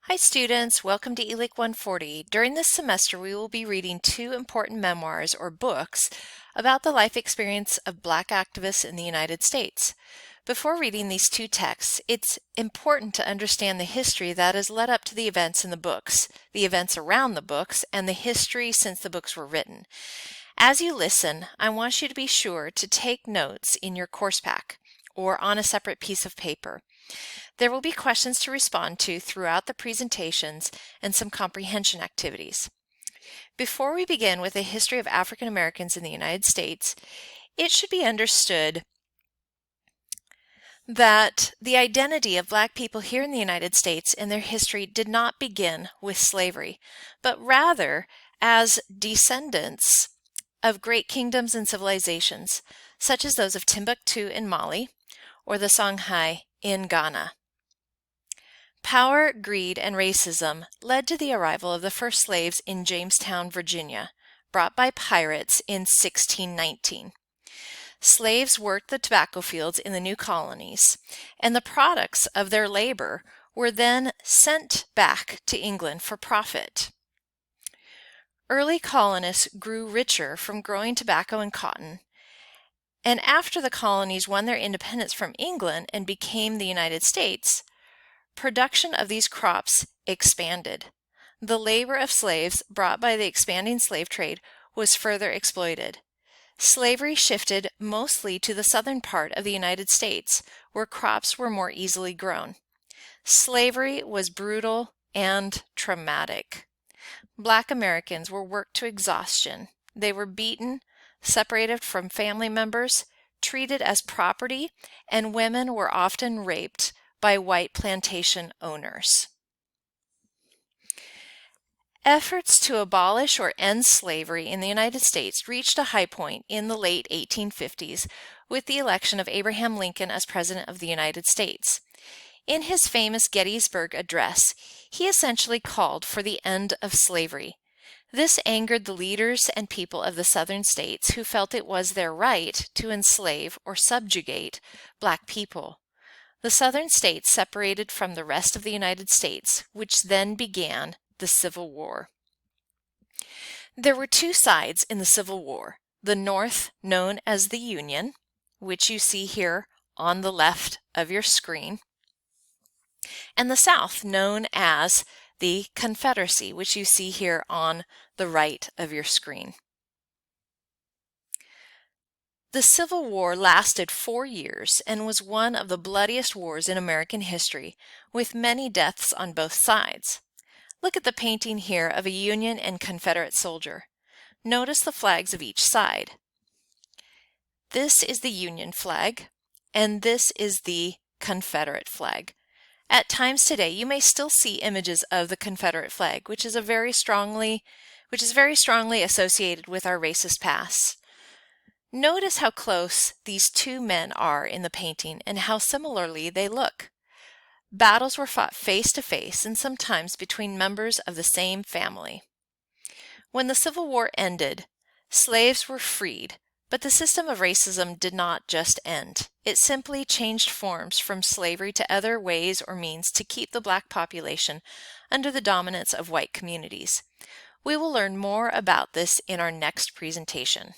Hi students, welcome to ELIC 140. During this semester we will be reading two important memoirs or books about the life experience of Black activists in the United States. Before reading these two texts, it's important to understand the history that has led up to the events in the books, the events around the books, and the history since the books were written. As you listen, I want you to be sure to take notes in your course pack or on a separate piece of paper. There will be questions to respond to throughout the presentations and some comprehension activities. Before we begin with a history of African Americans in the United States, it should be understood that the identity of Black people here in the United States and their history did not begin with slavery, but rather as descendants of great kingdoms and civilizations, such as those of Timbuktu in Mali or the Songhai in Ghana. Power, greed, and racism led to the arrival of the first slaves in Jamestown, Virginia, brought by pirates in 1619. Slaves worked the tobacco fields in the new colonies, and the products of their labor were then sent back to England for profit. Early colonists grew richer from growing tobacco and cotton, and after the colonies won their independence from England and became the United States, production of these crops expanded. The labor of slaves brought by the expanding slave trade was further exploited. Slavery shifted mostly to the southern part of the United States, where crops were more easily grown. Slavery was brutal and traumatic. Black Americans were worked to exhaustion. They were beaten, separated from family members, treated as property, and women were often raped by white plantation owners. Efforts to abolish or end slavery in the United States reached a high point in the late 1850s with the election of Abraham Lincoln as President of the United States. In his famous Gettysburg Address, he essentially called for the end of slavery. This angered the leaders and people of the southern states who felt it was their right to enslave or subjugate Black people. The southern states separated from the rest of the United States, which then began the Civil War. There were two sides in the Civil War: the North, known as the Union, which you see here on the left of your screen, and the South, known as the Confederacy, which you see here on the right of your screen. The Civil War lasted 4 years and was one of the bloodiest wars in American history, with many deaths on both sides. Look at the painting here of a Union and Confederate soldier. Notice the flags of each side. This is the Union flag, and this is the Confederate flag. At times today, you may still see images of the Confederate flag, which is very strongly associated with our racist past. Notice how close these two men are in the painting and how similarly they look. Battles were fought face to face and sometimes between members of the same family. When the Civil War ended, slaves were freed, but the system of racism did not just end. It simply changed forms from slavery to other ways or means to keep the Black population under the dominance of white communities. We will learn more about this in our next presentation.